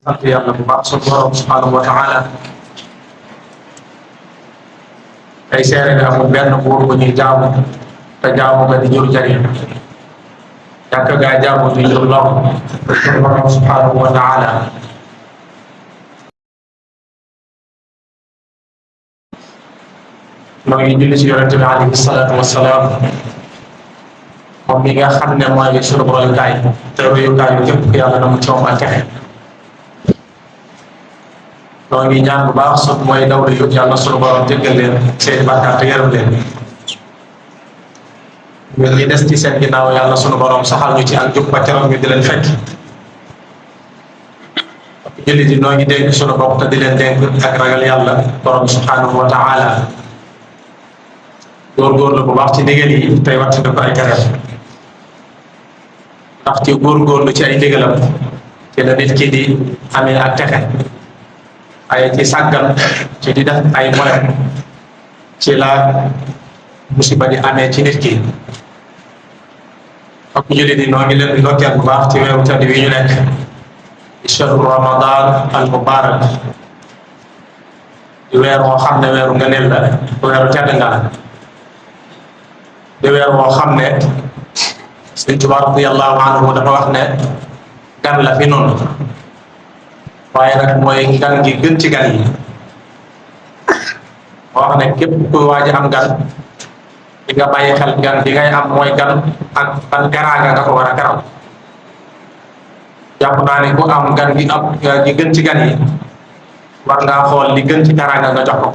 sant yàlla bu baax sunu borom subhanahu wa taala tey seere ne amul benn buur bu ñuy jaamu te jaamu nga di jur jariñ ñàkk gaa jaamu di jur lor te sunu borom subhanahu wa taala noo ngi julli ci yonente bi alayhi salaatu wassalaam moom mi nga xam ne mooy sunu royukaay te royukaay yu képp ku yàlla na mu coom ak texe noo ngi ñaan bu baax sut mooy daw di yàlla sunu borom jéggal leen seen bàkkaar te yërëm leen ñun ñi des ci seen ginnaaw yàlla sunu borom saxal ñu ci ak jub ba keroog ñu di leen fekk julli di noo ngi dénk sunu bopp te di leen dénk ak ragal yàlla borom subhanahu wa taala góorgóorlu bu baax ci ndigal yi tey wattu ko ay tereem ndax ci góorgóorlu ci ay ndigalam ci la nit ki di amee ak texe ay ci sàggan ci di def ay moyam ci la musiba di amee ci nit ki ak julli di noo ngi leen di ndokkeel bu baax ci weeru tedd wi ñu nekk di shahru ramadan al mubarak di weer woo xam ne weeru ngëneel la weeru tedd nga la di weer woo xam ne Sëñ Tuubaa radiyallahu anhu dafa wax ne gan la fi noonu waaye nag mooy gan gi gën ci gan yi moo wax ne képp kuy waaj am gan di nga bàyyi xel gan bi ngay am mooy gan ak ban garaanga nga ko war a garal jàpp naa ne ku am gan gi am gi gën ci gan yi war ngaa xool li gën ci garaanga nga jox ko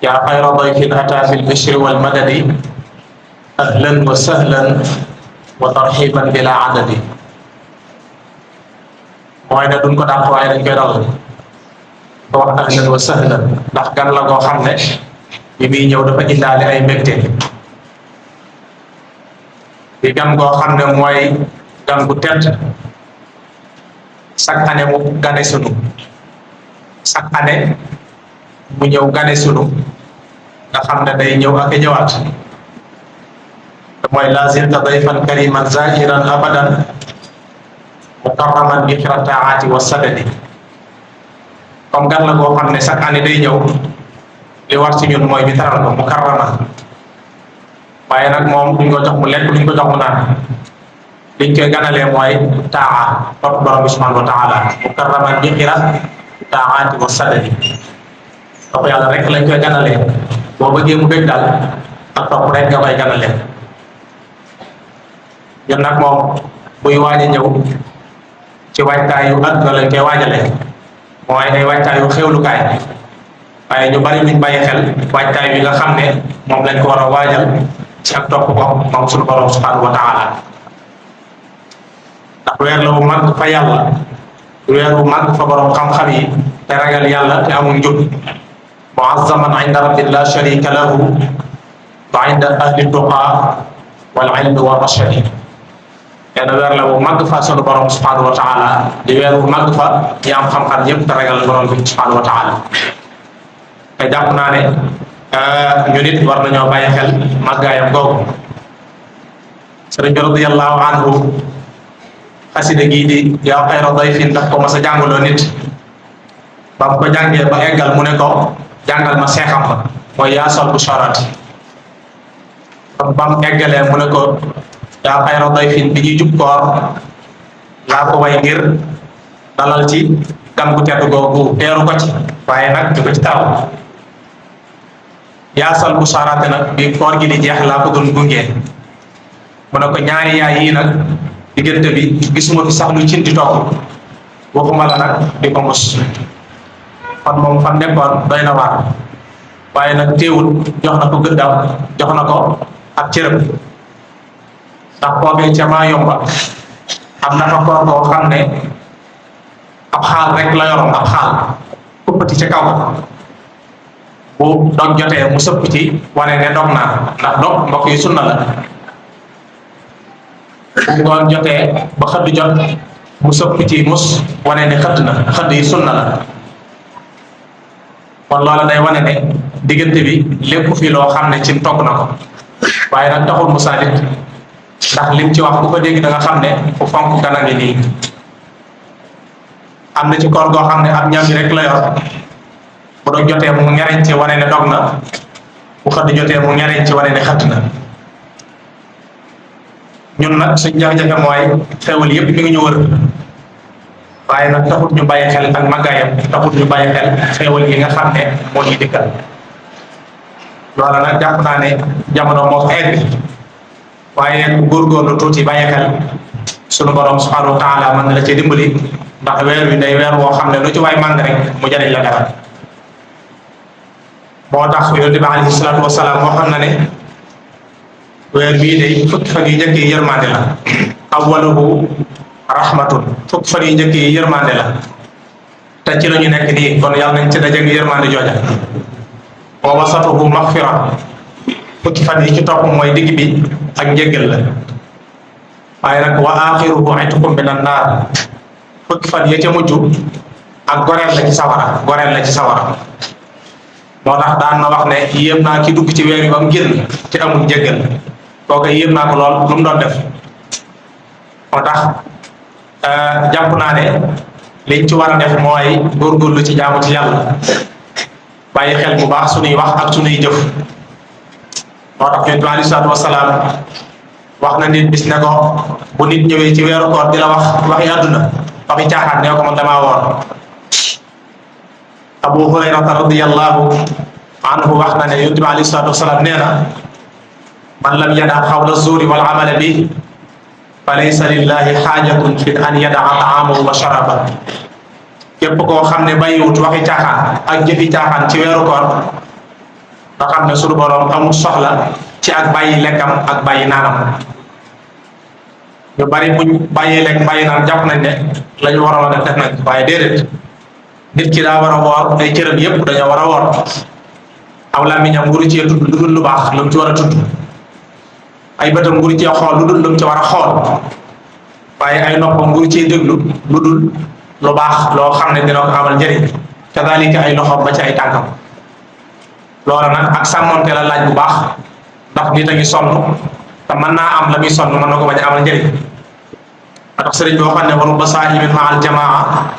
yaa xayra dayfin ataa fil bishri wal madadi ahlan wa sahlan wa tarxiban bila adadi mooy ne duñ ko dàq waaye dañ koy dalal ko wax ahlan wa sahlan ndax gan la goo xam ne bi muy ñëw dafa indaale ay mbégte di gan goo xam ne mooy gan gu tedd chaque année mu gane sunu chaque année mu ñëw gane sunu nga xam ne day ñëw ak a ñëwaat te mooy la zilta dayfan kariman zahiran abadan mukarraman bi xirataati wa sadadi comme gan la boo xam ne chaque année day ñëw li war ci ñun mooy bi taral ko mukarraman waaye nag moom duñ ko jox mu lekk duñ ko jox mu naan liñ koy ganalee mooy taa topp borom bi subhanahu wa taala mukarraman bi xirataati wa sadadi topp yàlla rek lañ koy ganalee boo bëggee mu bëgg daal ak topp rek nga koy ganalee ñun nag moom buy waaj a ñëw ci waajtaayu àdduna lañ koy waajalee mooy ay waajtaayu xewlukaay waaye ñu bari ñu bàyyi xel waajtaay wi nga xam ne moom lañ ko war a waajal ci ak topp ko moom suñu borom subhanahu wa taala ndax weer la bu mag fa yàlla weer bu mag fa borom xam-xam yi te ragal yàlla te amul njub muazzaman inda rabbi la sharika lahu wa inda ahli tuqa wal ilmi wa rashadi nee na weer la bu mag fa sunu borom subhanahu wa taala di weer bu mag fa ñi am xam-xam yëpp te ragal borom bi subhanahu wa taala te jàpp naa ne ñu nit war nañoo bàyyi xel màggaayam googu sëriñ bi radiyallahu anhu xasida gii di yaa xayra dayfin daf ko mas a jàngaloo nit ba mu ko jàngee ba eggal mu ne ko jàngal ma seexam ba mooy yaa sol bu soraati ba mu eggalee mu ne ko yaa xayra dayfin bi ñuy jub koor laa ko way ngir dalal ci gan gu tedd googu teeru ko ci waaye nag du ko ci taw yaa sol bu soraati nag bi koor gi di jeex laa ko doon gunge mu ne ko ñaari yaay yii nag diggante bi gisuma fi sax lu cin di toog waxuma la nag di ko mos kon moom fan nekkoon doy na waar waaye nag teewul jox na ko gëddam jox na ko ak cërëm ndax foofee ca maa yomba am na fa koor koo xam ne ab xaal rek la yoroon ab xaal kuppati ca kaw bu dog jotee mu sëpp ci wane ne dog naa ndax dog mbokk yi sunna la bu ngoon jotee ba xëdd jot mu sëpp ci mus wane ne xëdd na xëdd yi sunna la kon loola day wane ne diggante bi lépp fii loo xam ne ci togg na ko waaye nag taxul mu saalit ndax lim ci wax bu ko dégg da nga xam ne fu fonk gana ngi nii am na ci koor goo xam ne ab ñam bi rek la yor bu doon jotee mu ñariñ ci wane ne dog na bu xëdd jotee mu ñariñ ci wane ne xëdd na. ñun nag suñ jafe-jafe mooy xewal yépp mi ngi ñu wër waaye nag taxut ñu bàyyi xel ak màggaayam, taxut ñu bàyyi xel xewal yi nga xam ne moo ñuy dikkal. loola nag jàpp naa ne jamono moo ko egg waaye góorgóorlu tuuti bàyyi xel sunu borom subhanahu wa taala mën na la ci dimbali, ndax weer wi day weer woo xam ne lu ci waay màng rek mu jariñ la dara. moo tax yonent bi alayhi salaatu wasalaam waxoon na ne weer bii day fukki fan yi njëkk yi yërmande la, awwaluhu rahmatun, fukki fan yi njëkk yi yërmande la, te ci la ñu nekk nii, kon yàlla nañ ci dajeeg yërmande jooja. wa wasatuhu maghfira, fukki fan yi ci topp mooy digg bi ak njéggal la, waaye nag wa axiruhu itqun minan naar, fukki fan yi ca mujj ak goreel la ci sawara, goreel la ci sawara. moo tax daan na wax ne yéem naa ki dugg ci weer yi ba mu génn ci amul njéggal, kooku yéem naa ko lool lu mu doon def. moo tax jàpp naa ne liñ ci war a def mooy góorgóorlu ci jaamu ci yàlla, bàyyi xel bu baax suñuy wax ak suñuy jëf. moo tax yonent bi aleyhi salaatu wasalaam wax na nit bis ne ko bu nit ñëwee ci weeru koor di la waxi àdduna, waxi caaxaan, nee ko man damaa woor. Abu Hurayrata radiyallahu anhu wax na ne yonent bi aleyhi salaatu wasalaam nee na man lam yada xawla zuuri wal amala bi fa laysa lillahi xaajatun fi an yadaa taamahu wa sharaba. képp koo xam ne bàyyiwut waxi caaxaan ak jëfi caaxaan ci weeru koor nga xam ne sunu borom amul soxla ci ak bàyyi lekkam ak bàyyi naanam. ñu bari buñ bàyyee lekk bàyyi naan jàpp nañ ne la ñu waroon a def nañ, waaye déedéet. nit ki daa war a woor, ay cëram yépp dañoo war a woor. aw làmmiñam nguru cee tudd lu dul lu baax lu mu ci war a tudd, ay bëtam nguru cee xool lu dul lu mu ci war a xool, waaye ay noppam nguru cee déglu lu dul lu baax loo xam ne dina ko amal njëriñ, kadalika ay loxoom ba ci ay tànkam. loola nag ak sàmmonte la laaj bu baax, ndax nit a ngi sonn te mën naa am la muy sonn mën na ko bañ a amal njëriñ. a tax sëriñ bi waxoon ne wa rubba saa'imin ma'al jamaa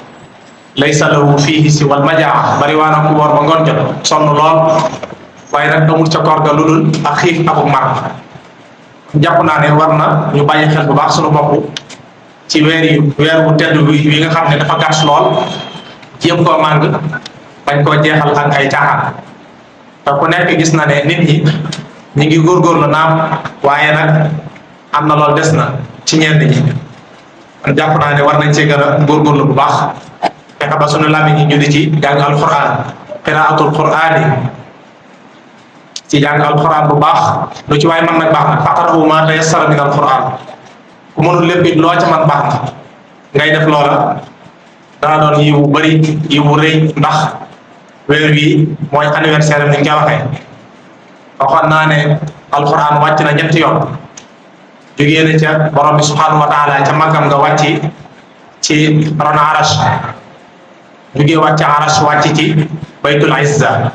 laysa lahu fiihi siwal majaa. bari waa na ku woor ba ngoon jot sonn lool waaye nag amul ca koor ga lu dul ak xiif ak mar. jàpp naa ne war na ñu bàyyi xel bu baax suñu bopp ci weer bu tedd wi nga xam ne dafa gàtt lool, jéem koo màng bañ koo jeexal ak ay caaxaan. te ku nekk gis na ne nit ñi ñu ngi góorgóorlu naam, waaye nag am na lool des na ci ñenn ñi. man jàpp naa ne war nañ cee gën a góorgóorlu bu baax, fexe ba sunu làmmiñ yi ñu di ci jàng alquran, qiraatul qur'ani, ci jàng alquran bu baax. lu ci waaye man nag baax na, faqra'u ma tayassara min alquran. ku mënul lépp it loo ca man baax na, ngay def loola dana doon yiwu bëri, yiwu rëy, ndax weer wi mooy anniversaire ni nga waxee. waxoon naa ne alquran wàcc na ñetti yoon, jógee na ca borom bi subhanahu wa taala ca màggam nga wàcc ci ron arash, jógee wàcc arash wàcc ci baytul izza.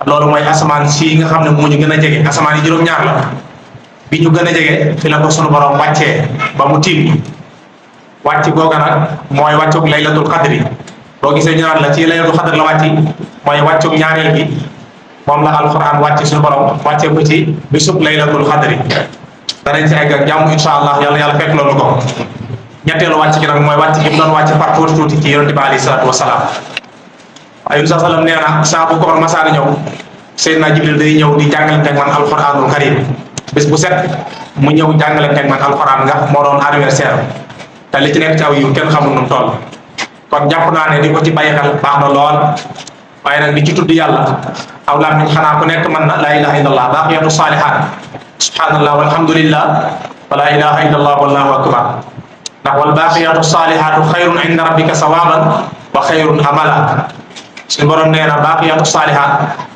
loolu mooy asamaan si nga xam ne moo ñu gën a jege, asamaan yi juróom-ñaar la, bi ñu gën a jege fi la ko sunu borom wàccee ba mu tiim. wàcc googa nag mooy wàccug laylatul qadri. boo gisee ñu naan la ci laylatul qadr la wàcc, mooy wàccug ñaareel gi, moom la alquran wàcc suñu borom wàccee ko ci bisub laylatul qadri. danañ ci egg ak jàmm insha allah, yàlla fekk loolu ko. ñetteelu wàcc gi nag mooy wàcc gi mu doon wàcc par tuuti ci yonente bi alayhi salaatu wasalaam. ay Yunus sallam nee na saa bu koor masaana ñëw, Seydina Jibril day ñëw di jàngalante ak man alquranul karim. bés bu set mu ñëw jàngalante ak man alquran nga moo doon anniversaire, te li ci nekk ci aw yu kenn xamul nu mu toll. kon jàpp naa ne di ko ci bàyyi xel baax na lool, waaye nag di ci tudd yàlla aw laa min xanaa ku nekk mën na laa ilaha illallah, baqiyatu saalihaat, subhanallah walhamdulillah wa laa ilaha illallah wallahu akbar. ndax wal baqiyatu saalihaatu xayrun inda rabbika sawaban wa xayrun amala. suñu borom nee na baqiyatu saalihaat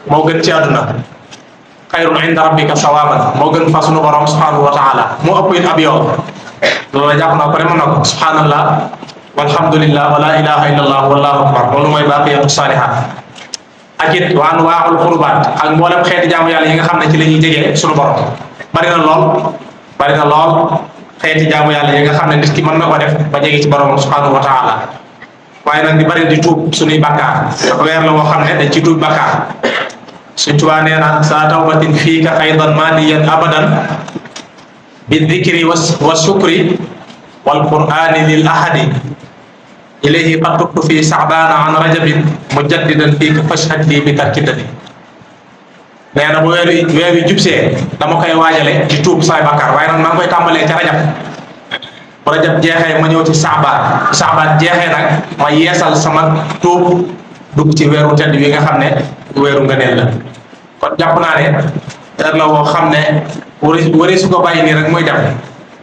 moo gën ci àdduna, xayrun inda rabbika sawaban moo gën fa suñu borom subhanahu wa taala, moo ëpp it ab yoon. loolu jàpp naa ko ne mën na ko, subhanallah walhamdulillah wa laa ilaha illallah wallahu akbar. loolu mooy baqiyatu saalihaat. ak it wa anwaa'ul qurbaat, ak mboolem xeeti jaamu yàlla yi nga xam ne ci la ñuy jegee suñu borom. bari na lool xeeti jaamu yàlla yi nga xam ne nit ki mën na ko def ba jege ci borom subhanahu wa taala. waaye nag di bari di tuub suñuy bakkaar ndax weer la woo xam ne dañ ci tuub bakkaar. Sëñ Tuubaa nee na saa tawbatin fiika aydan maadiyan abadan bi dikri wa shukri wal qur'ani lil ahadi ilayhi qad tubtu fi saabana an rajabin mujaddidan fiika fashhad li bi tarkidati. nee na bu weer wi jubsee dama koy waajale di tuub saay bakkaar waaye nag maa ngi koy tàmbalee ca rajab bu rajab jeexee ma ñëw ci saabaan jeexee nag ma yeesal sama tuub dugg ci weeru tedd wi nga xam ne weeru ngëneel la. kon jàpp naa ne heure la woo xam ne waree su ko bàyyi nii rek mooy dem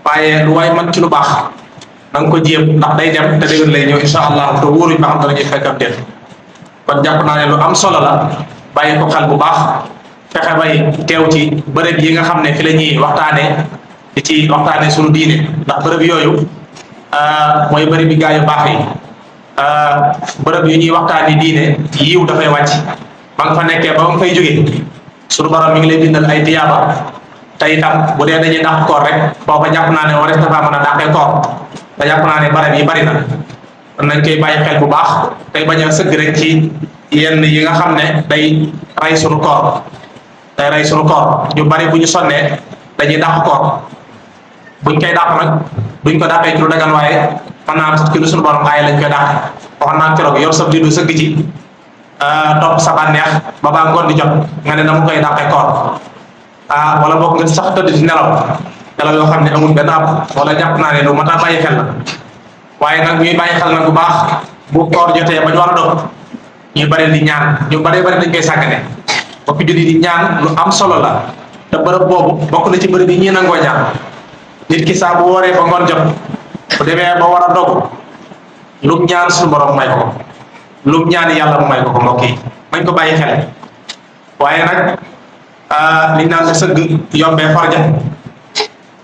waaye lu waay man ci lu baax na nga ko jéem ndax day dem te déwén lay ñëw incha allah te wóoruñ ba xam dana ñuy fekkam def. kon jàpp naa ne lu am solo la bàyyi ko xel bu baax fexe bay teew ci bërëb yi nga xam ne fi la ñuy waxtaanee di ci waxtaanee sunu diine ndax bërëb yooyu mooy bërëb yi gaa yu baax yi bërëb yu ñuy waxtaanee diine yiw dafay wàcc. ba nga fa nekkee ba nga fay jógee sunu borom mi ngi lay bindal ay tiyaaba te itam bu dee dañuy dàq koor rek foofa jàpp naa ne warees dafa mën a dàqee koor te jàpp naa ne barab yi bari na nañ koy bàyyi xel bu baax tey bañ a sëgg rek ci yenn yi nga xam ne day rey sunu koor ñu bari bu ñu sonnee dañuy dàq koor buñ koy dàq nag duñ ko dàqee ci lu dagan waaye mën naa am sax ci lu sunu borom aaye lañ koy dàq wax naa keroog yor sa du sëgg ci topp sa bànneex ba baa ngoon di jot nga ne dama koy dàqee koor wala boog nga sax tëdd di nelaw yoo xam ne amul benn ab wala jàpp naa ne lu mat a bàyyi xel la waaye nag ñuy bàyyi xel nag bu baax bu koor jotee ba ñu war a dog ñuy bari di ñaan ñu bari dañ koy sàggane bokk julli di ñaan lu am solo la te bërëb boobu bokk na ci bërëb yi ñii nangoo ñaan nit ki saa bu wooree ba ngoon jot bu demee ba war a dog lu ñaan suñu borom may ko lu ñaan yàlla mu may ko mbokk yi mañ ko bàyyi xel waaye nag liñ naan ko sëgg yombee for jafe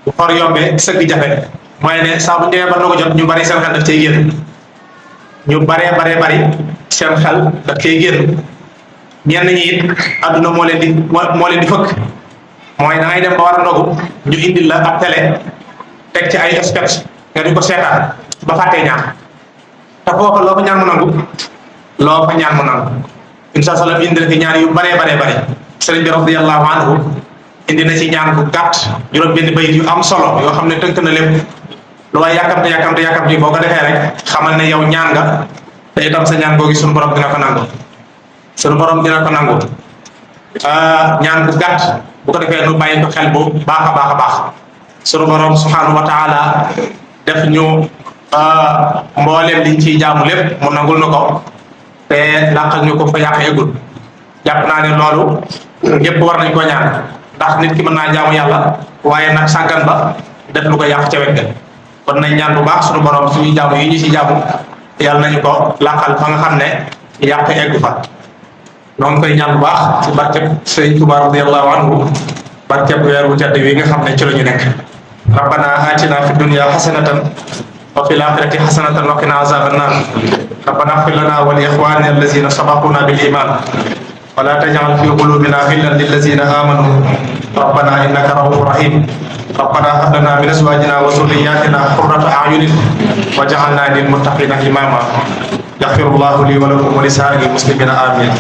bu for yombee sëgg jafe mooy ne saa bu demee ba ndogu jot ñu bari seen xel daf cay génn ñu bari seen xel daf cay génn ñenn ñi it adduna moo leen di fëkk mooy da ngay dem ba war a ndogu ñu indil la ab télé teg ci ay sketch nga di ko seetaan ba fàttee ñaan te foofa loo fa ñaan mu nangu insa salam indi na fi ñaan yu baree bari sëriñ bi radiyallahu anhu indi na ci ñaan bu gàtt juróom benn bayit yu am solo yoo xam ne tënk na lépp lu waaye yàkkamte boo ko defee rek xamal ne yow ñaan nga te itam sa ñaan googi suñu borom dina ko nangu ñaan bu gàtt bu ko defee nu bàyyi ko xel bu baax a baax suñu borom subhanahu wa taala def ñu mbooleem liñ ciy jaamu lépp mu nangul na ko te làqal ñu ko fa yàq eggul jàpp naa ne loolu ñëpp war nañ ko ñaan ndax nit ki mën naa jaamu yàlla waaye nag sàggan ba def lu ko yàq ca wet kon nañ ñaan bu baax suñu borom suñuy jaamu yi ñu ci jaamu yàlla nañu ko làqal fa nga xam ne yàq eggu fa noo ngi koy ñaan bu baax ci barkeb Sëriñ Tuubaa radiyallahu anhu barkeb weer wu tedd wi nga xam ne ci la ñu nekk rabbana atina fi dunya hasanatan wa fil akhirati hasanatan wa qina azaban nar rabbana ighfir lana wa li ikhwanina allazina sabaquna bil iman wa la taj'al fi qulubina ghillan lil ladzina amanu rabbana innaka ra'ufur rahim rabbana hab lana min azwajina wa dhurriyyatina qurrata a'yunin waj'alna lil muttaqina imama yaghfirullahu li wa lakum wa li sa'iril muslimina amin